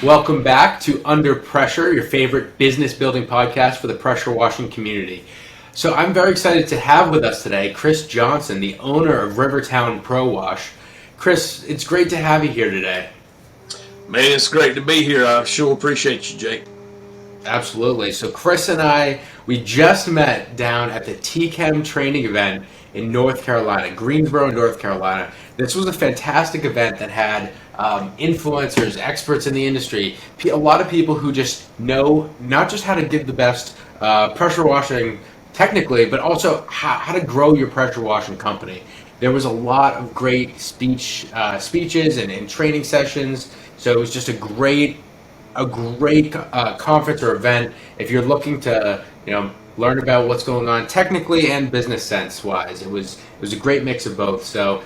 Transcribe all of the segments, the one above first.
Welcome back to Under Pressure, your favorite business building podcast for the pressure washing community. So I'm very excited to have with us today Chris Johnson, the owner of Rivertown ProWash. Chris, it's great to have you here today. Man, it's great to be here. I sure appreciate you, Jake. Absolutely. So Chris and I, we just met down at the TChem training event in North Carolina, Greensboro, North Carolina. This was a fantastic event that had influencers, experts in the industry, a lot of people who just know not just how to give the best pressure washing technically, but also how to grow your pressure washing company. There was a lot of great speeches and training sessions. So it was just a great conference or event if you're looking to learn about what's going on technically and business sense wise. It was a great mix of both. So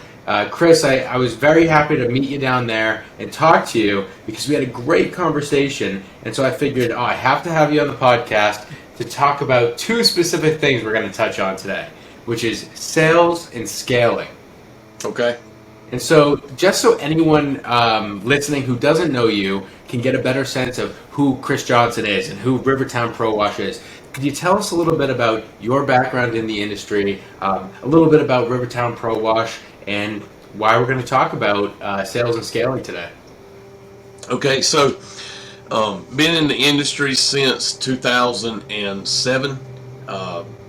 Chris, I was very happy to meet you down there and talk to you because we had a great conversation, and so I figured I have to have you on the podcast to talk about two specific things we're going to touch on today, which is sales and scaling. Okay. And so just so anyone listening who doesn't know you can get a better sense of who Chris Johnson is and who Rivertown ProWash is, could you tell us a little bit about your background in the industry, a little bit about Rivertown ProWash, and why we're going to talk about sales and scaling today? Okay, so been in the industry since 2007,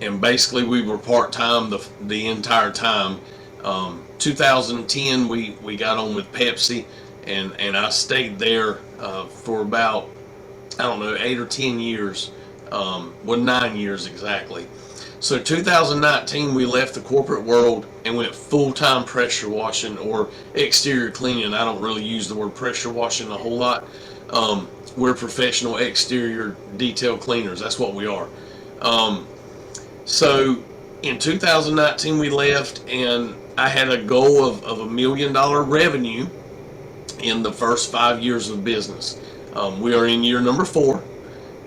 and basically we were part-time the entire time. 2010 we got on with Pepsi, and I stayed there for about, 8 or 10 years, 9 years exactly. So 2019 we left the corporate world and went full-time pressure washing or exterior cleaning. I don't really use the word pressure washing a whole lot. We're professional exterior detail cleaners. That's what we are. So in 2019 we left, and I had a goal of $1 million revenue in the first 5 years of business. We are in year number 4,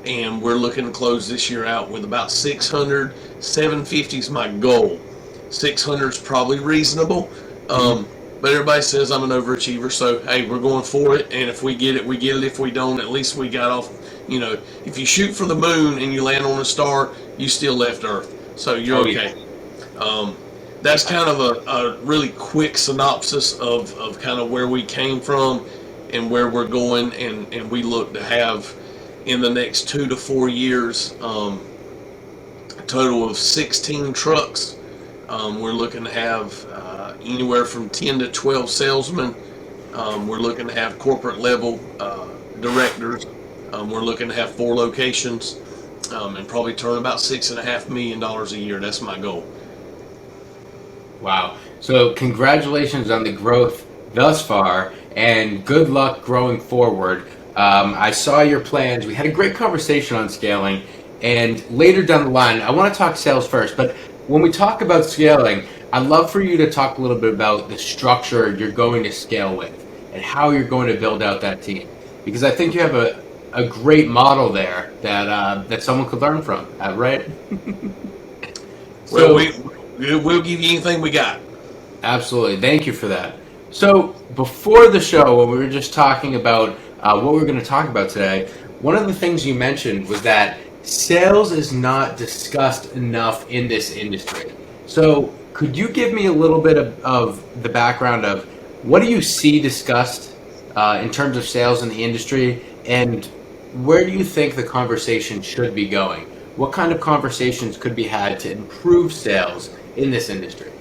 and we're looking to close this year out with about 600. 750 is my goal. 600 is probably reasonable, but everybody says I'm an overachiever, so hey, we're going for it, and if we get it, we get it. If we don't, at least we got off. If you shoot for the moon and you land on a star, you still left Earth, so you're okay. Yeah. That's kind of a really quick synopsis of kind of where we came from and where we're going, and we look to have in the next 2 to 4 years a total of 16 trucks. We're looking to have anywhere from 10 to 12 salesmen. We're looking to have corporate level directors. We're looking to have 4 locations, and probably turn about $6.5 million a year. That's my goal. Wow. So congratulations on the growth thus far, and good luck growing forward. I saw your plans. We had a great conversation on scaling, and later down the line, I want to talk sales first, but when we talk about scaling, I'd love for you to talk a little bit about the structure you're going to scale with and how you're going to build out that team, because I think you have a great model there that someone could learn from, right? Well, we'll give you anything we got. Absolutely. Thank you for that. So before the show, when we were just talking about what we're going to talk about today, one of the things you mentioned was that sales is not discussed enough in this industry. So could you give me a little bit of the background of what do you see discussed in terms of sales in the industry, and where do you think the conversation should be going? What kind of conversations could be had to improve sales in this industry?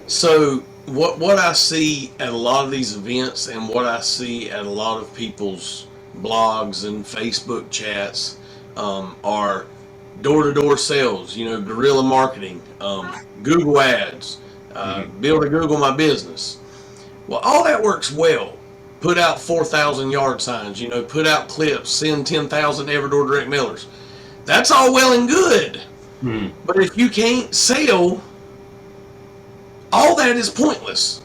So what I see at a lot of these events, and what I see at a lot of people's blogs and Facebook chats, are door-to-door sales, guerrilla marketing, Google ads, build a Google My Business. Well, all that works well. Put out 4,000 yard signs, put out clips, send 10,000 Everdoor direct mailers. That's all well and good. But if you can't sell, all that is pointless.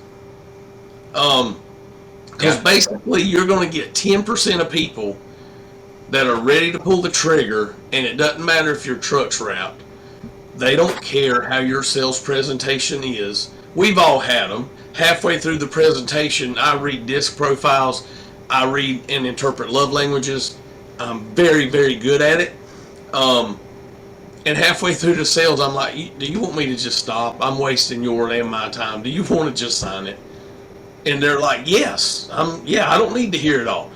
Because basically you're going to get 10% of people that are ready to pull the trigger, and it doesn't matter if your truck's wrapped. They don't care how your sales presentation is. We've all had them. Halfway through the presentation, I read disc profiles. I read and interpret love languages. I'm very, very good at it. And halfway through the sales, I'm like, do you want me to just stop? I'm wasting your and my time. Do you want to just sign it? And they're like, yes. I don't need to hear it all.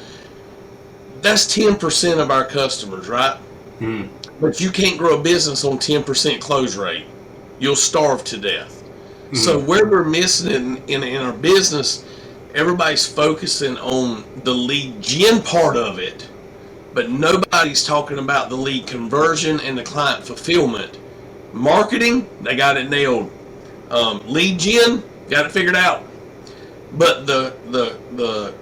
That's 10% of our customers, right? Mm. But you can't grow a business on 10% close rate. You'll starve to death. Mm-hmm. So where we're missing in our business, everybody's focusing on the lead gen part of it, but nobody's talking about the lead conversion and the client fulfillment. Marketing, they got it nailed. Lead gen, got it figured out. But the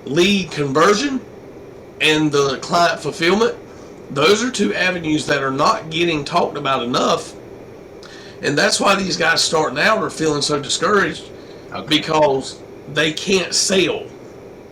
lead conversion and the client fulfillment, those are two avenues that are not getting talked about enough. And that's why these guys starting out are feeling so discouraged, because they can't sell.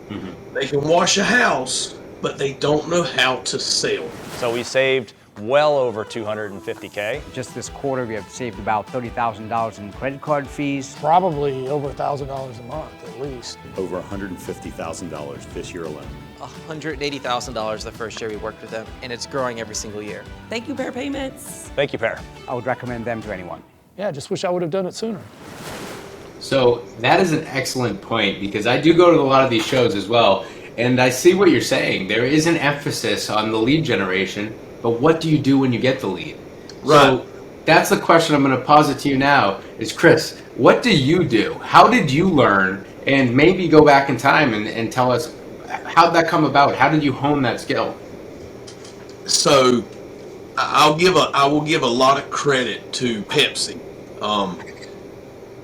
Mm-hmm. They can wash a house, but they don't know how to sell. So we saved well over $250K. Just this quarter, we have saved about $30,000 in credit card fees. Probably over $1,000 a month, at least. Over $150,000 this year alone. $180,000 the first year we worked with them, and it's growing every single year. Thank you, Pair Payments. Thank you, Pair. I would recommend them to anyone. Yeah, I just wish I would have done it sooner. So that is an excellent point, because I do go to a lot of these shows as well, and I see what you're saying. There is an emphasis on the lead generation, but what do you do when you get the lead? Right. So that's the question I'm going to posit to you now is, Chris, what do you do? How did you learn? And maybe go back in time and tell us, how'd that come about? How did you hone that skill? So I will give a lot of credit to Pepsi.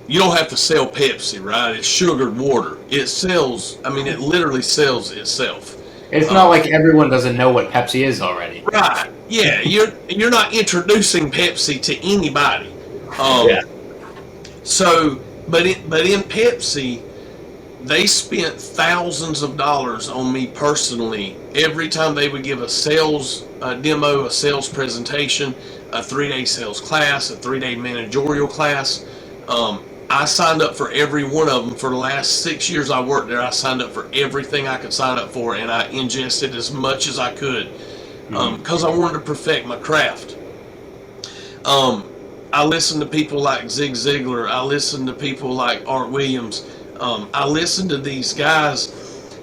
You don't have to sell Pepsi, right? It's sugared water. It sells, it literally sells itself. It's not like everyone doesn't know what Pepsi is already. Right. Yeah, you're not introducing Pepsi to anybody. Yeah. So, but in Pepsi, they spent thousands of dollars on me personally every time they would give a sales demo, a sales presentation, a 3-day sales class, a 3-day managerial class. I signed up for every one of them. For the last 6 years I worked there, I signed up for everything I could sign up for, and I ingested as much as I could because I wanted to perfect my craft. I listened to people like Zig Ziglar. I listened to people like Art Williams. I listened to these guys,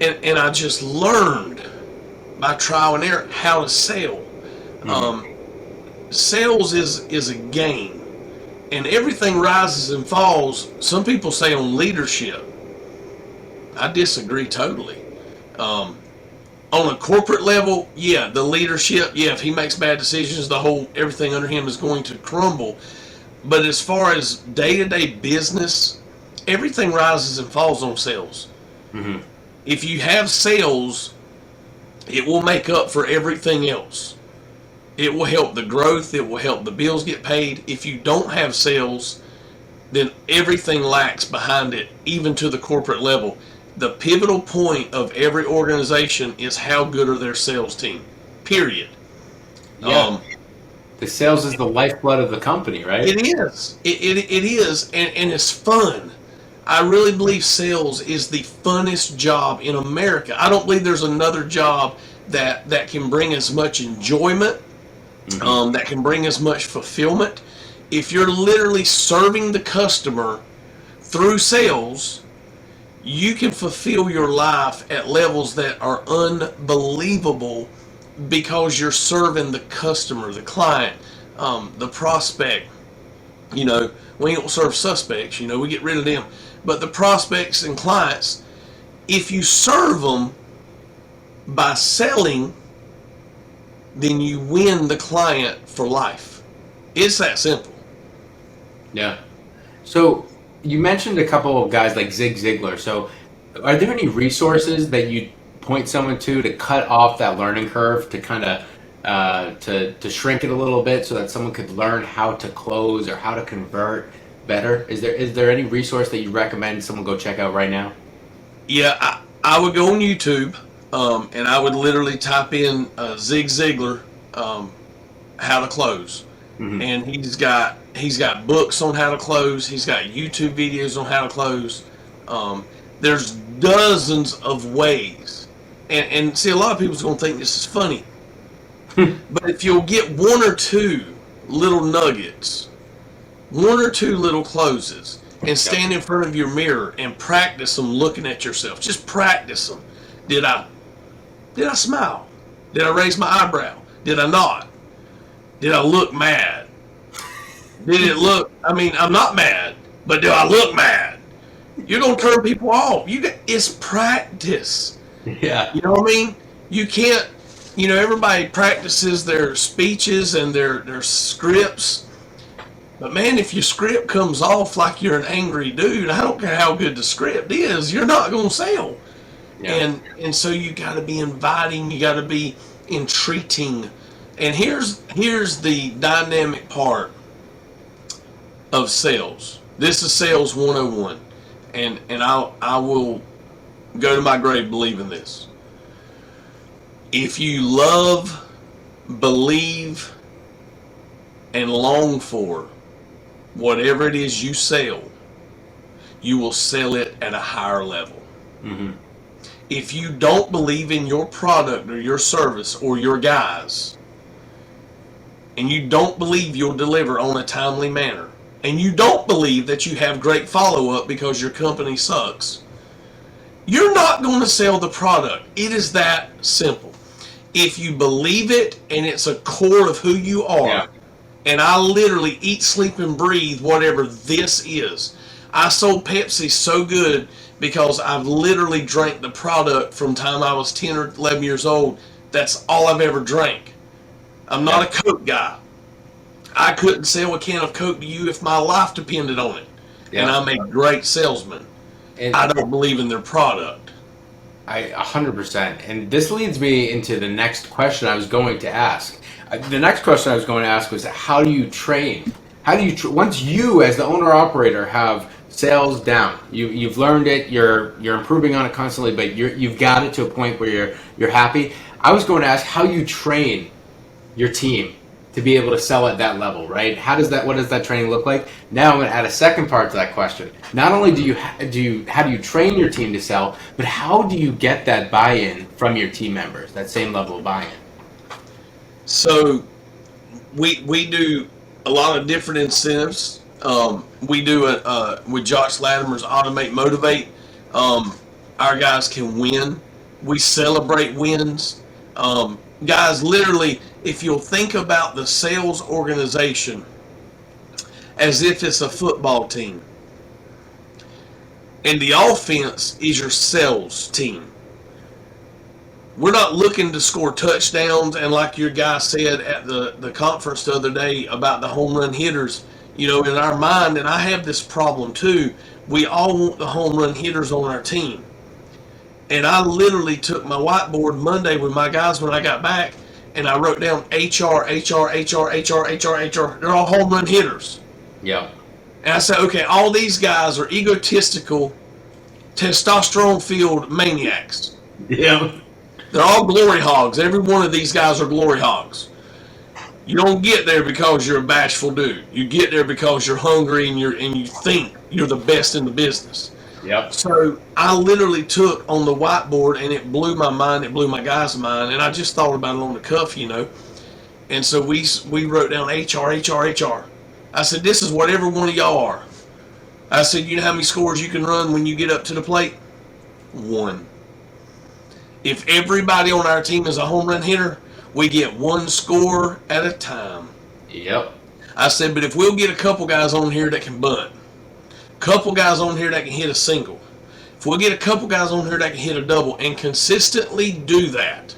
and I just learned by trial and error how to sell. Sales is a game. And everything rises and falls. Some people say on leadership. I disagree totally. On a corporate level, yeah, the leadership, yeah, if he makes bad decisions, everything under him is going to crumble. But as far as day-to-day business, everything rises and falls on sales. Mm-hmm. If you have sales, it will make up for everything else. It will help the growth. It will help the bills get paid. If you don't have sales, then everything lacks behind it, even to the corporate level. The pivotal point of every organization is how good are their sales team, period. Yeah. The sales is the lifeblood of the company, right? It is. It is, and it's fun. I really believe sales is the funnest job in America. I don't believe there's another job that can bring as much enjoyment, that can bring as much fulfillment. If you're literally serving the customer through sales, you can fulfill your life at levels that are unbelievable because you're serving the customer, the client, the prospect. We don't serve suspects, we get rid of them. But the prospects and clients, if you serve them by selling, then you win the client for life. It's that simple. Yeah. So you mentioned a couple of guys like Zig Ziglar. So are there any resources that you point someone to cut off that learning curve, to kind of to shrink it a little bit so that someone could learn how to close or how to convert better? Is there any resource that you recommend someone go check out right now? Yeah, I would go on YouTube. And I would literally type in Zig Ziglar, how to close, and he's got books on how to close. He's got YouTube videos on how to close. There's dozens of ways. And see, a lot of people's going to think this is funny. But if you'll get one or two little nuggets, one or two little closes, and stand in front of your mirror and practice them looking at yourself. Just practice them. Did I smile? Did I raise my eyebrow? Did I not? Did I look mad? Did it look, I mean, I'm not mad, but do I look mad? You're going to turn people off. It's practice. Yeah. You know what I mean? You can't, everybody practices their speeches and their scripts. But man, if your script comes off like you're an angry dude, I don't care how good the script is, you're not going to sell. Yeah. And so you got to be inviting, you got to be entreating. And here's the dynamic part of sales. This is sales 101. And I will go to my grave believing this. If you love, believe, and long for whatever it is you sell, you will sell it at a higher level. Mm-hmm. If you don't believe in your product or your service or your guys, and you don't believe you'll deliver on a timely manner, and you don't believe that you have great follow-up because your company sucks, you're not going to sell the product. It is that simple. If you believe it and it's a core of who you are, and I literally eat, sleep, and breathe whatever this is. I sold Pepsi so good because I've literally drank the product from time I was 10 or 11 years old. That's all I've ever drank. I'm not a Coke guy. I couldn't sell a can of Coke to you if my life depended on it. And I'm a great salesman. I don't believe in their product. 100%. And this leads me into the next question I was going to ask. The next question I was going to ask was, how do you train? How do you once you, as the owner-operator, have sales down, you've learned it, you're improving on it constantly, but you've got it to a point where you're happy. I was going to ask how you train your team to be able to sell at that level, right? What does that training look like? Now I'm going to add a second part to that question. Not only how do you train your team to sell, but how do you get that buy-in from your team members, that same level of buy-in? So we do a lot of different incentives. We do it with Josh Latimer's Automate Motivate. Our guys can win. We celebrate wins. Guys, literally, if you'll think about the sales organization as if it's a football team, and the offense is your sales team. We're not looking to score touchdowns, and like your guy said at the conference the other day about the home run hitters, in our mind, and I have this problem too, we all want the home run hitters on our team. And I literally took my whiteboard Monday with my guys when I got back, and I wrote down HR. They're all home run hitters. Yeah. And I said, okay, all these guys are egotistical, testosterone-filled maniacs. Yeah. They're all glory hogs. Every one of these guys are glory hogs. You don't get there because you're a bashful dude. You get there because you're hungry and you think you're the best in the business. Yep. So I literally took on the whiteboard, and it blew my mind. It blew my guys' mind, and I just thought about it on the cuff, And so we wrote down HR. I said, this is what every one of y'all are. I said, you know how many scores you can run when you get up to the plate? 1. If everybody on our team is a home run hitter, we get 1 score at a time. Yep. I said, but if we'll get a couple guys on here that can bunt, couple guys on here that can hit a single, if we'll get a couple guys on here that can hit a double and consistently do that,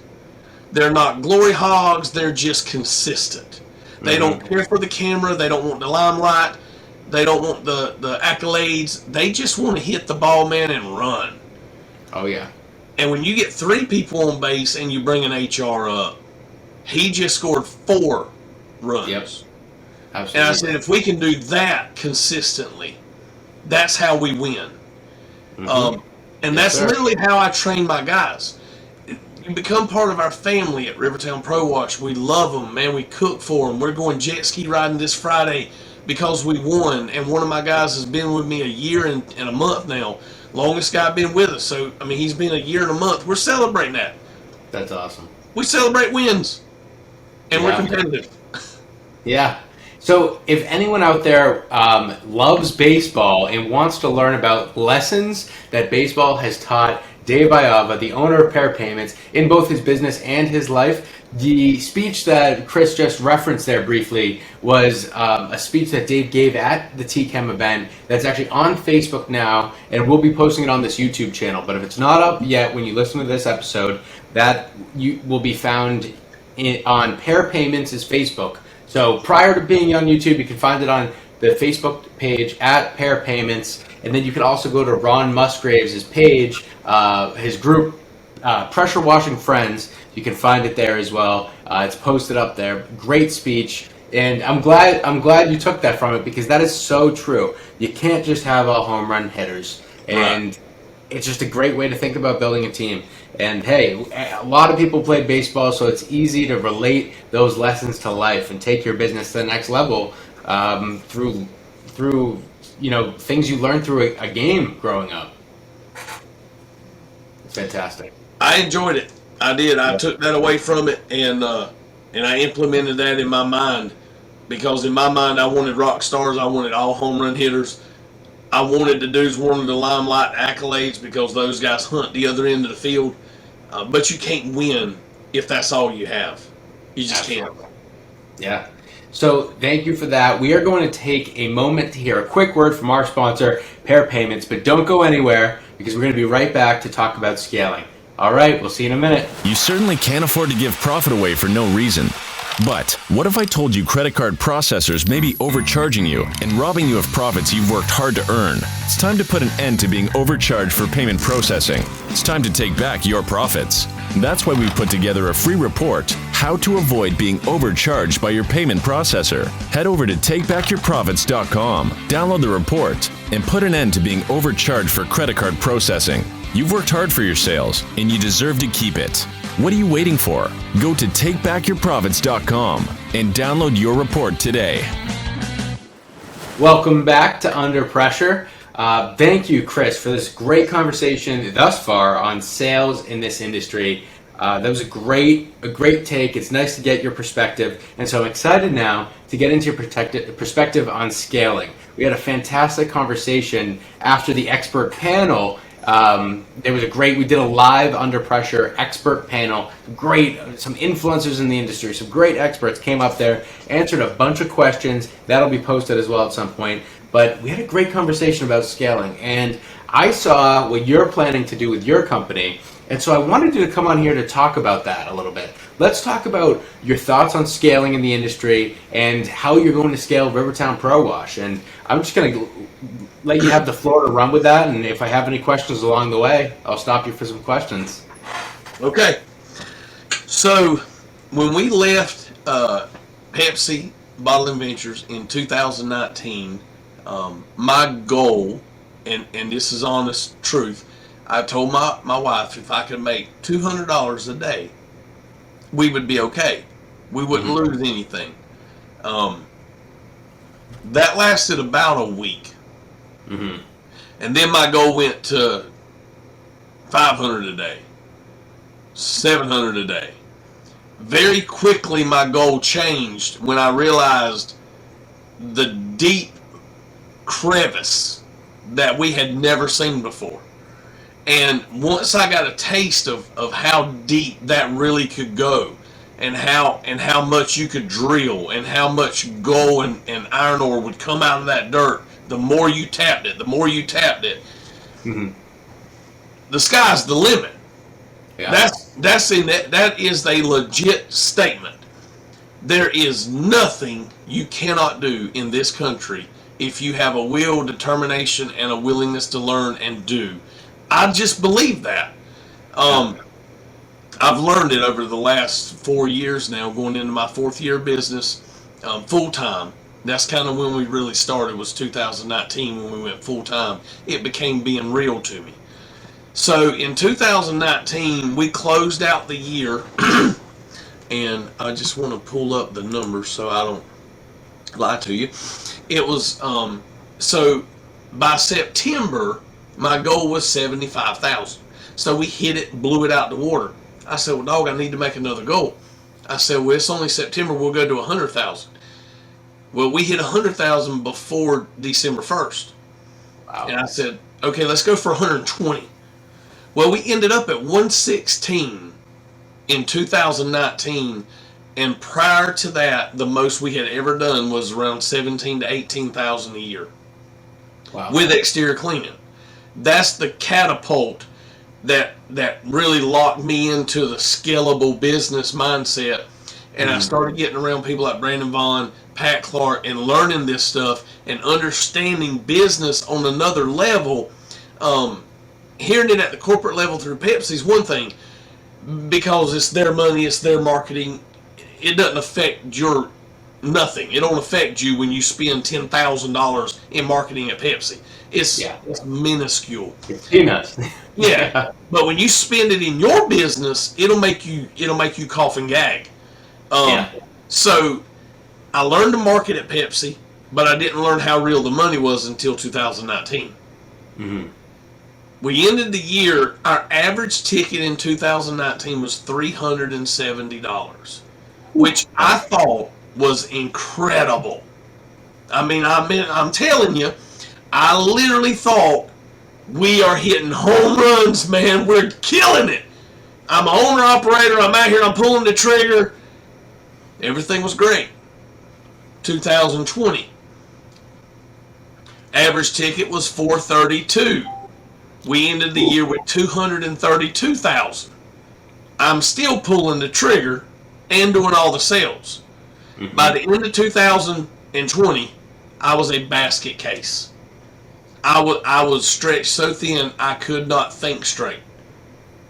they're not glory hogs, they're just consistent. They don't care for the camera, they don't want the limelight, they don't want the accolades, they just want to hit the ball, man, and run. Oh, yeah. And when you get 3 people on base and you bring an HR up, he just scored 4 runs. Yep. Absolutely. And I said, if we can do that consistently, that's how we win. And that's literally how I train my guys. You become part of our family at Rivertown ProWash. We love them, man. We cook for them. We're going jet ski riding this Friday because we won. And one of my guys has been with me a year and a month now. Longest guy been with us. So, I mean, he's been a year and a month. We're celebrating that. That's awesome. We celebrate wins. And we're Yeah. competitive. Yeah. So if anyone out there loves baseball and wants to learn about lessons that baseball has taught Dave Iava, the owner of Pair Payments, in both his business and his life, the speech that Chris just referenced there briefly was a speech that Dave gave at the TChem event that's actually on Facebook now, and we'll be posting it on this YouTube channel. But if it's not up yet when you listen to this episode, that you will be found on Pair Payments' Facebook. So prior to being on YouTube, you can find it on the Facebook page at Pair Payments, and then you can also go to Ron Musgraves' page, his group, Pressure Washing Friends. You can find it there as well. It's posted up there. Great speech, and I'm glad you took that from it, because that is so true. You can't just have all home run hitters, and it's just a great way to think about building a team. And hey, a lot of people play baseball, so it's easy to relate those lessons to life and take your business to the next level through things you learn through a game growing up. It's fantastic. I enjoyed it. I did. I took that away from it, and I implemented that in my mind, because in my mind I wanted rock stars. I wanted all home run hitters. I wanted the dudes wanted the limelight accolades, because those guys hunt the other end of the field. But you can't win if that's all you have. You just can't. Yeah. So thank you for that. We are going to take a moment to hear a quick word from our sponsor, Pair Payments, but don't go anywhere, because we're going to be right back to talk about scaling. All right, we'll see you in a minute. You certainly can't afford to give profit away for no reason. But what if I told you credit card processors may be overcharging you and robbing you of profits you've worked hard to earn? It's time to put an end to being overcharged for payment processing. It's time to take back your profits. That's why we've put together a free report, How to Avoid Being Overcharged by Your Payment Processor. Head over to takebackyourprofits.com, download the report, and put an end to being overcharged for credit card processing. You've worked hard for your sales, and you deserve to keep it. What are you waiting for? Go to takebackyourprofits.com and download your report today. Welcome back to Under Pressure. Thank you, Chris, for this great conversation thus far on sales in this industry. That was a great take. It's nice to get your perspective, and so I'm excited now to get into your perspective on scaling. We had a fantastic conversation after the expert panel. We did a live Under Pressure expert panel. Some influencers in the industry, some great experts came up there, answered a bunch of questions. That'll be posted as well at some point. But we had a great conversation about scaling, and I saw what you're planning to do with your company, and so I wanted you to come on here to talk about that a little bit. Let's talk about your thoughts on scaling in the industry and how you're going to scale Rivertown ProWash. And I'm just going to let you have the floor to run with that, and if I have any questions along the way, I'll stop you for some questions. Okay. So when we left Pepsi Bottling Ventures in 2019, my goal, and this is honest truth, I told my wife if I could make $200 a day, we would be okay. We wouldn't lose anything. That lasted about a week. And then my goal went to 500 a day, 700 a day. Very quickly my goal changed when I realized the deep crevice that we had never seen before. And once I got a taste of how deep that really could go, and how much you could drill, and how much gold and iron ore would come out of that dirt, the more you tapped it, the sky's the limit. Yeah. That is a legit statement. There is nothing you cannot do in this country if you have a will, determination, and a willingness to learn and do. I just believe that. I've learned it over the last 4 years now, going into my 4th year of business, full time. That's kind of when we really started, was 2019 when we went full time. It became being real to me. So in 2019, we closed out the year, and I just want to pull up the numbers so I don't lie to you. It was, so by September My goal was 75,000. So we hit it, blew it out the water. I said, well, dog, I need to make another goal. I said, well, it's only September. We'll go to 100,000. Well, we hit 100,000 before December 1st. Wow. And I said, okay, let's go for 120. Well, we ended up at 116 in 2019. And prior to that, the most we had ever done was around 17 to 18,000 a year. Wow. With exterior cleaning. That's the catapult that really locked me into the scalable business mindset. And I started getting around people like Brandon Vaughn, Pat Clark, and learning this stuff and understanding business on another level. Hearing it at the corporate level through Pepsi is one thing, because it's their money, it's their marketing. It doesn't affect your nothing. It don't affect you when you spend $10,000 in marketing at Pepsi. It's minuscule. It's peanuts. Yeah, but when you spend it in your business, it'll make you cough and gag. So I learned to market at Pepsi, but I didn't learn how real the money was until 2019. Mm-hmm. We ended the year, our average ticket in 2019 was $370, which I thought was incredible. I'm telling you, I literally thought, we are hitting home runs, man. We're killing it. I'm an owner-operator. I'm out here. I'm pulling the trigger. Everything was great. 2020. Average ticket was $432. We ended the year with $232,000. I'm still pulling the trigger and doing all the sales. Mm-hmm. By the end of 2020, I was a basket case. I was stretched so thin I could not think straight.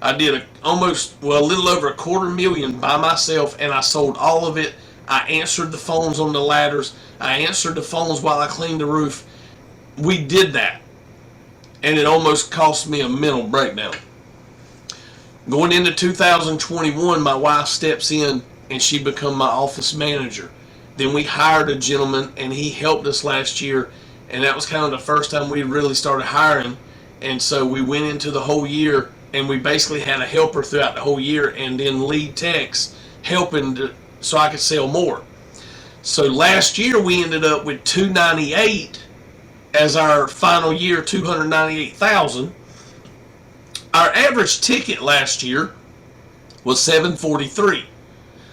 I did a little over $250,000 by myself, and I sold all of it. I answered the phones on the ladders. I answered the phones while I cleaned the roof. We did that, and it almost cost me a mental breakdown. Going into 2021, my wife steps in, and she become my office manager. Then we hired a gentleman, and he helped us last year. And that was kind of the first time we really started hiring. And so we went into the whole year, and we basically had a helper throughout the whole year, and then lead techs helping so I could sell more. So last year we ended up with 298 as our final year, 298,000. Our average ticket last year was 743.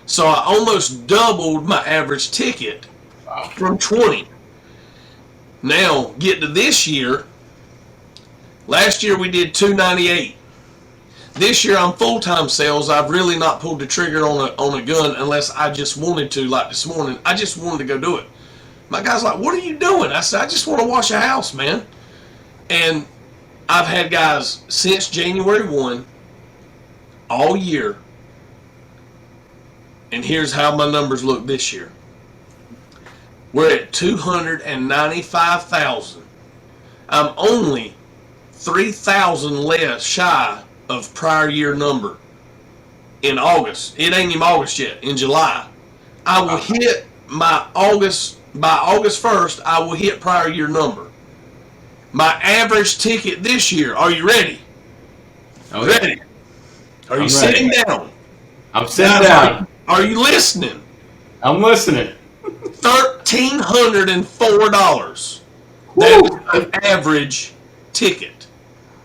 So I almost doubled my average ticket from 20. Now, get to this year. Last year we did 298. This year I'm full-time sales. I've really not pulled the trigger on a gun unless I just wanted to, like this morning. I just wanted to go do it. My guy's like, what are you doing? I said, I just want to wash a house, man. And I've had guys since January 1 all year. And here's how my numbers look this year. We're at 295,000. I'm only 3,000 less shy of prior year number in August. It ain't even August yet. In July, I will hit my August. By August 1st, I will hit prior year number. My average ticket this year. Are you ready? Okay. Ready? Are you sitting down? I'm sitting down. Are you listening? I'm listening. $1,304. That's an average ticket.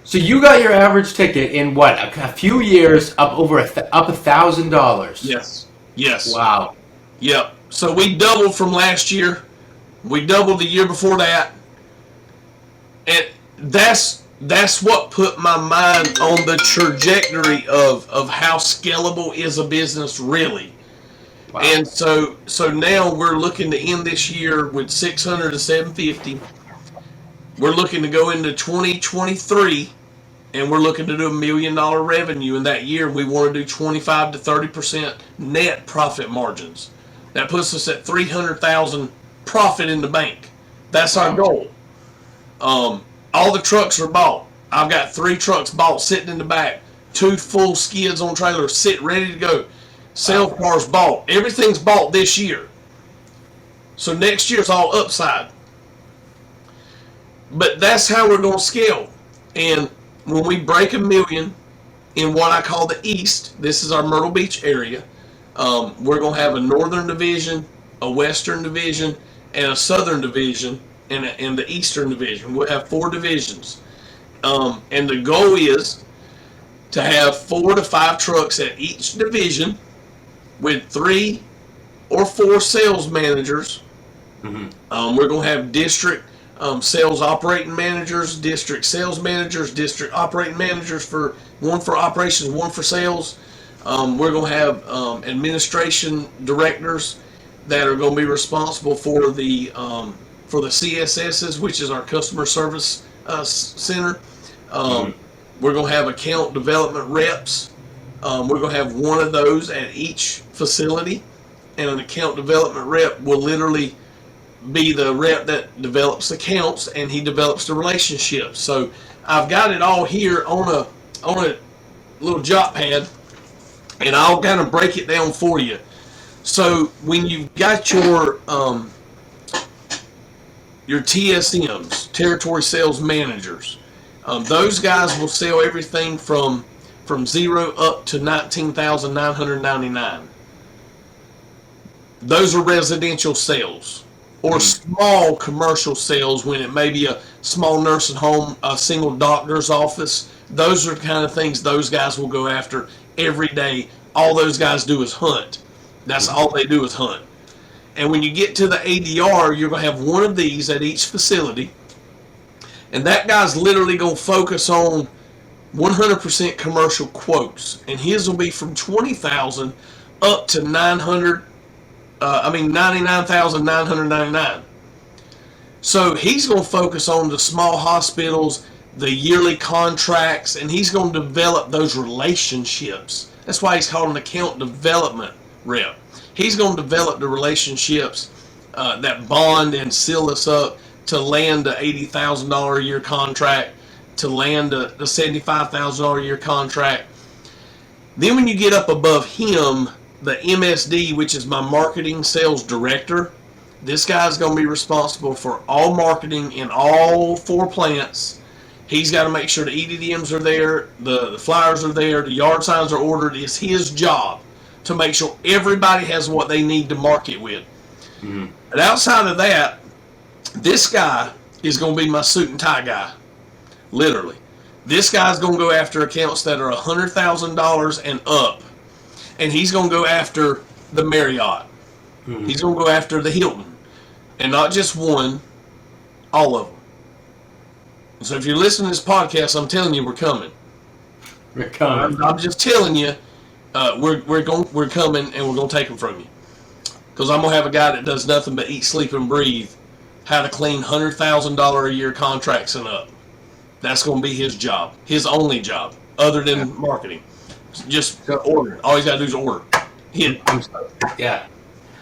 So you got your average ticket in what, a few years up $1,000? Yes. Yes. Wow. Yep. So we doubled from last year. We doubled the year before that. And that's what put my mind on the trajectory of how scalable is a business really. Wow. And so now we're looking to end this year with 600 to 750. We're looking to go into 2023, and we're looking to do $1 million revenue in that year. We want to do 25 to 30% net profit margins. That puts us at 300,000 profit in the bank. That's our goal. All the trucks are bought. I've got 3 trucks bought sitting in the back, 2 full skids on trailers, ready to go. Sale cars bought. Everything's bought this year. So next year's all upside. But that's how we're going to scale. And when we break $1 million in what I call the East, this is our Myrtle Beach area, we're going to have a Northern Division, a Western Division, and a Southern Division, and the Eastern Division. We'll have 4 divisions. And the goal is to have 4 to 5 trucks at each division with 3 or 4 sales managers. We're going to have district sales operating managers, district sales managers, district operating managers, for one for operations, one for sales. We're going to have administration directors that are going to be responsible for the CSSs, which is our customer service center. We're going to have account development reps. We're going to have one of those at each facility, and an account development rep will literally be the rep that develops accounts, and he develops the relationships. So I've got it all here on a little jot pad, and I'll kind of break it down for you. So when you've got your TSMs, territory sales managers, those guys will sell everything from 0 up to $19,999. Those are residential sales, or small commercial sales when it may be a small nursing home, a single doctor's office. Those are the kind of things those guys will go after every day. All those guys do is hunt. That's all they do is hunt. And when you get to the ADR, you're going to have one of these at each facility. And that guy's literally going to focus on 100% commercial quotes. And his will be from $20,000 up to $99,999. So he's going to focus on the small hospitals, the yearly contracts, and he's going to develop those relationships. That's why he's called an account development rep. He's going to develop the relationships that bond and seal us up to land the $80,000 a year contract, to land the $75,000 a year contract. Then when you get up above him, the MSD, which is my marketing sales director, this guy's going to be responsible for all marketing in all 4 plants. He's got to make sure the EDDMs are there, the flyers are there, the yard signs are ordered. It's his job to make sure everybody has what they need to market with. But outside of that, this guy is going to be my suit and tie guy. Literally. This guy's going to go after accounts that are $100,000 and up. And he's going to go after the Marriott. He's going to go after the Hilton. And not just one, all of them. So if you're listening to this podcast, I'm telling you, we're coming. We're coming. I'm just telling you, we're coming, and we're going to take them from you. Because I'm going to have a guy that does nothing but eat, sleep, and breathe how to clean $100,000 a year contracts and up. That's going to be his job. His only job, other than marketing. Just order. All he's got to do is order. Hit.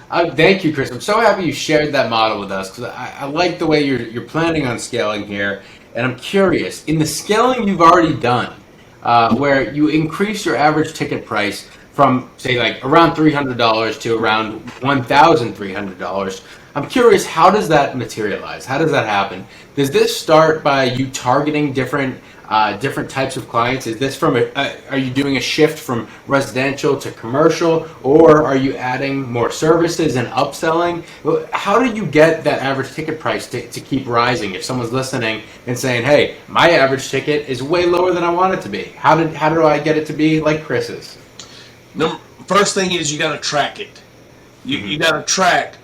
Thank you, Chris. I'm so happy you shared that model with us, because I like the way you're planning on scaling here. And I'm curious, in the scaling you've already done, where you increase your average ticket price from, say, like around $300 to around $1,300, I'm curious, how does that materialize? How does that happen? Does this start by you targeting different types of clients? Is this from are you doing a shift from residential to commercial, or are you adding more services and upselling? How do you get that average ticket price to keep rising? If someone's listening and saying, hey, my average ticket is way lower than I want it to be, how do I get it to be like Chris's? First thing is you got to track it. You got to track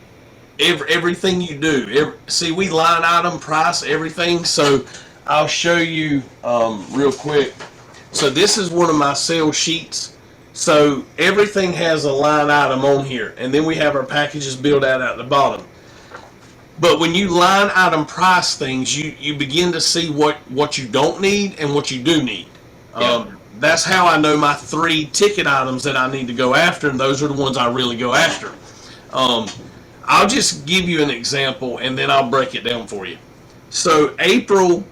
everything you do. See, we line item price everything, so I'll show you real quick. So this is one of my sales sheets. So everything has a line item on here, and then we have our packages built out at the bottom. But when you line item price things, you begin to see what you don't need and what you do need. That's how I know my 3 ticket items that I need to go after, and those are the ones I really go after. I'll just give you an example, and then I'll break it down for you. So April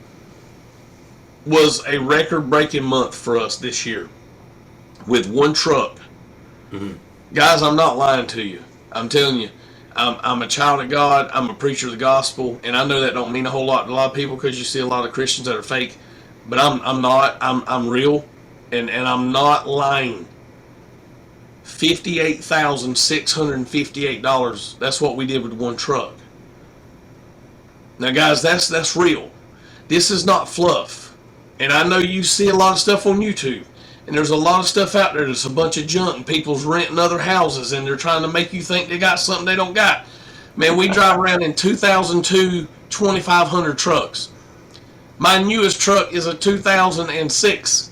was a record-breaking month for us this year with 1 truck. Guys, I'm not lying to you. I'm telling you, I'm a child of God. I'm a preacher of the gospel, and I know that don't mean a whole lot to a lot of people, because you see a lot of Christians that are fake. but I'm not. I'm real, and I'm not lying. $58,658. That's what we did with one truck. Now, guys, that's real. This is not fluff. And I know you see a lot of stuff on YouTube, and there's a lot of stuff out there that's a bunch of junk, and people's renting other houses, and they're trying to make you think they got something they don't got. Man, we drive around in 2002 2500 trucks. My newest truck is a 2006.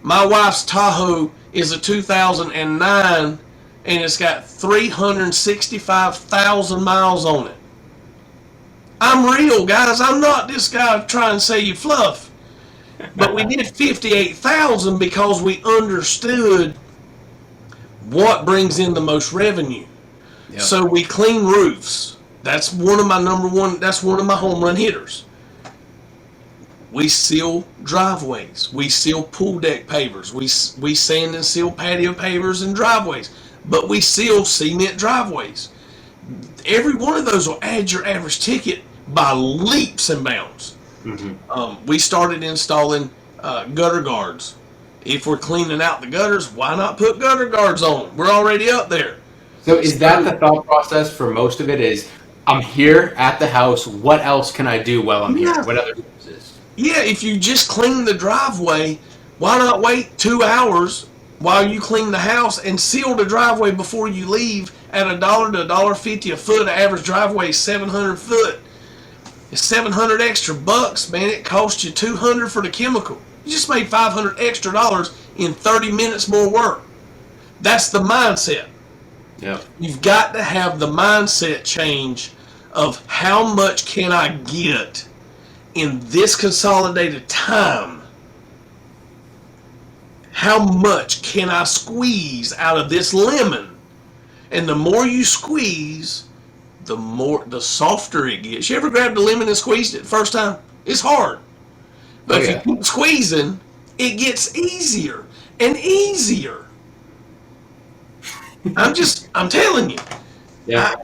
My wife's Tahoe is a 2009, and it's got 365,000 miles on it. I'm real, guys. I'm not this guy trying to say you fluff. But we did 58,000 because we understood what brings in the most revenue. Yep. So we clean roofs. That's one of my that's one of my home run hitters. We seal driveways. We seal pool deck pavers. We sand and seal patio pavers and driveways. But we seal cement driveways. Every one of those will add your average ticket by leaps and bounds. Mm-hmm. We started installing gutter guards. If we're cleaning out the gutters, why not put gutter guards on? We're already up there. So is that the thought process for most of it is, I'm here at the house, what else can I do while I'm here? What other services? Yeah, if you just clean the driveway, why not wait 2 hours while you clean the house and seal the driveway before you leave at $1 to $1.50 a foot? The average driveway is 700 foot. It's 700 extra bucks, man. It cost you $200 for the chemical. You just made $500 extra in 30 minutes more work. That's the mindset. Yeah. You've got to have the mindset change of how much can I get in this consolidated time? How much can I squeeze out of this lemon? And the more you squeeze, the softer it gets. You ever grabbed a lemon and squeezed it the first time? It's hard. But if you keep squeezing, it gets easier and easier. I'm telling you. Yeah.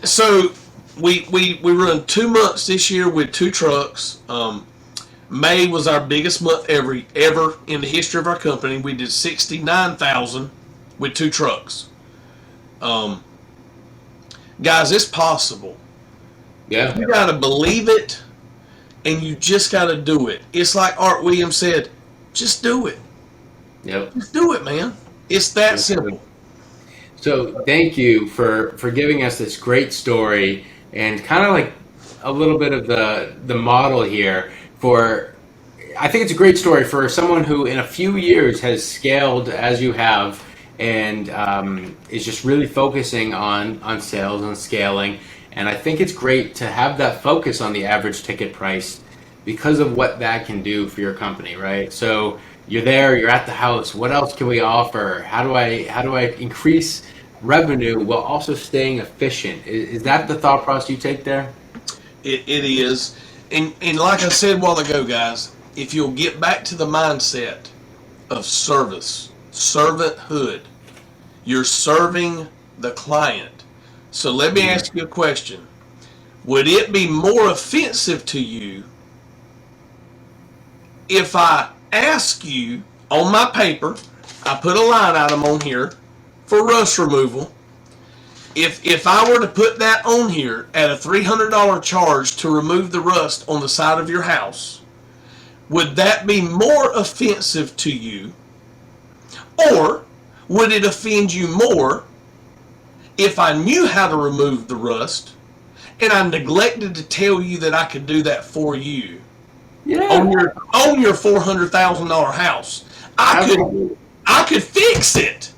So we run 2 months this year with 2 trucks. May was our biggest month ever in the history of our company. We did 69,000 with 2 trucks. Guys, it's possible. Yeah. You got to believe it, and you just got to do it. It's like Art Williams said, just do it. Yep. Just do it, man. It's that simple. So thank you for giving us this great story and kind of like a little bit of the model here for, I think it's a great story for someone who in a few years has scaled as you have and is just really focusing on sales and scaling. And I think it's great to have that focus on the average ticket price because of what that can do for your company, right? So you're there, you're at the house. What else can we offer? How do I increase revenue while also staying efficient? Is that the thought process you take there? It is. And like I said a while ago, guys, if you'll get back to the mindset of service, servanthood, you're serving the client. So let me ask you a question. Would it be more offensive to you if I ask you on my paper, I put a line item on here for rust removal. If I were to put that on here at a $300 charge to remove the rust on the side of your house, would that be more offensive to you? Or would it offend you more if I knew how to remove the rust and I neglected to tell you that I could do that for you? Yeah. On your $400,000 house, I could fix it.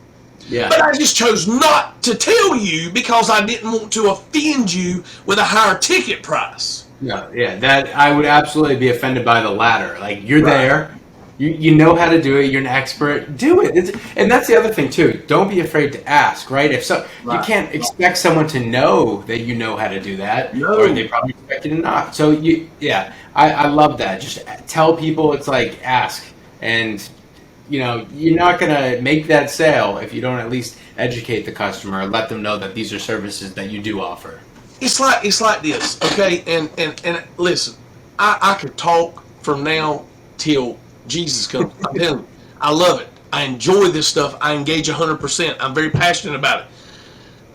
Yeah. But I just chose not to tell you because I didn't want to offend you with a higher ticket price. Yeah, that I would absolutely be offended by the latter. Like you're there, you know how to do it. You're an expert. Do it. And that's the other thing too. Don't be afraid to ask. Right? You can't expect someone to know that you know how to do that, or they probably expect you to not. So I love that. Just tell people it's like ask, and you're not gonna make that sale if you don't at least educate the customer and let them know that these are services that you do offer. It's like this, okay? And listen, I could talk from now till Jesus comes. I'm telling you, I love it. I enjoy this stuff. I engage 100%. I'm very passionate about it.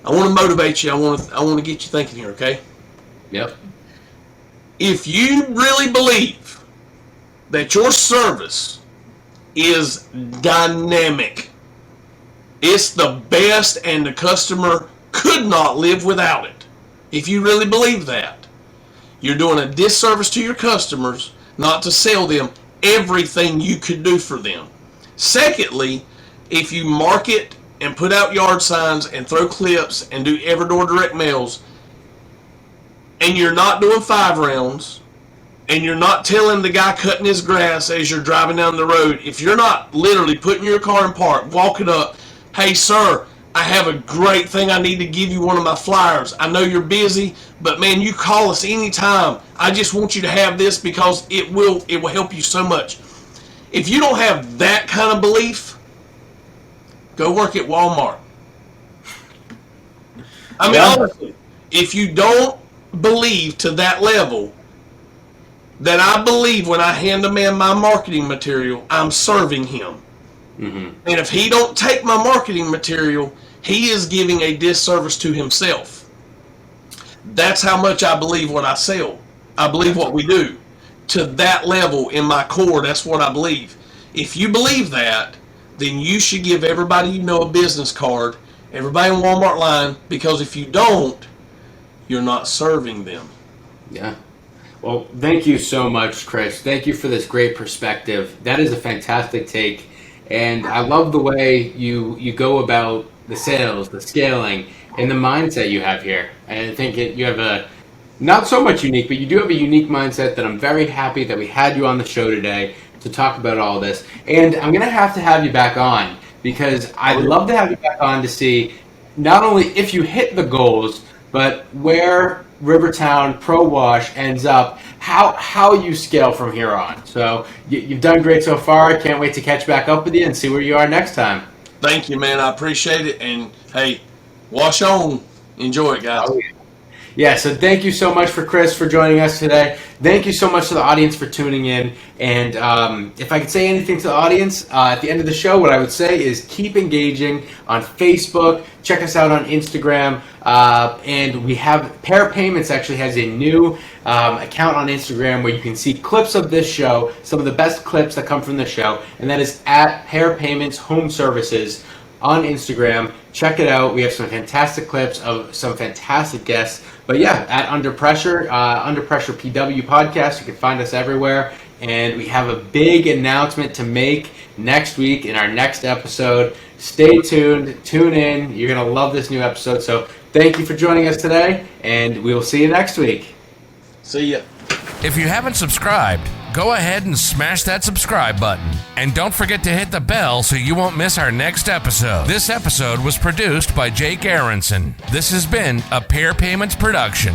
I want to motivate you. I want to get you thinking here, okay? Yep. If you really believe that your service is dynamic, it's the best and the customer could not live without it. If you really believe that, you're doing a disservice to your customers not to sell them everything you could do for them. Secondly, if you market and put out yard signs and throw clips and do every door direct mails, and you're not doing 5 rounds, and you're not telling the guy cutting his grass as you're driving down the road, if you're not literally putting your car in park, walking up, hey sir, I have a great thing, I need to give you one of my flyers. I know you're busy, but man, you call us anytime. I just want you to have this because it will help you so much. If you don't have that kind of belief, go work at Walmart. I mean, honestly, if you don't believe to that level, that I believe when I hand a man my marketing material, I'm serving him. And if he don't take my marketing material, he is giving a disservice to himself. That's how much I believe what I sell. I believe what we do. To that level in my core, that's what I believe. If you believe that, then you should give everybody you know a business card, everybody in Walmart line, because if you don't, you're not serving them. Yeah. Well, thank you so much, Chris. Thank you for this great perspective. That is a fantastic take. And I love the way you go about the sales, the scaling, and the mindset you have here. And I think you have a not so much unique, but you do have a unique mindset that I'm very happy that we had you on the show today to talk about all this. And I'm going to have you back on because I'd love to have you back on to see not only if you hit the goals, but where Rivertown ProWash ends up, how you scale from here on. So you've done great so far. I can't wait to catch back up with you and see where you are next time. Thank you, man. I appreciate it. And hey, wash on. Enjoy it, guys. Oh, yeah. Yeah, so thank you so much for Chris for joining us today. Thank you so much to the audience for tuning in. And if I could say anything to the audience, at the end of the show, what I would say is keep engaging on Facebook. Check us out on Instagram. And we have Pair Payments actually has a new account on Instagram where you can see clips of this show, some of the best clips that come from the show. And that is at Pair Payments Home Services on Instagram. Check it out. We have some fantastic clips of some fantastic guests. But yeah, at Under Pressure PW podcast, you can find us everywhere. And we have a big announcement to make next week in our next episode. Stay tuned, tune in. You're going to love this new episode. So thank you for joining us today, and we will see you next week. See ya. If you haven't subscribed, go ahead and smash that subscribe button. And don't forget to hit the bell so you won't miss our next episode. This episode was produced by Jake Aronson. This has been a Pair Payments production.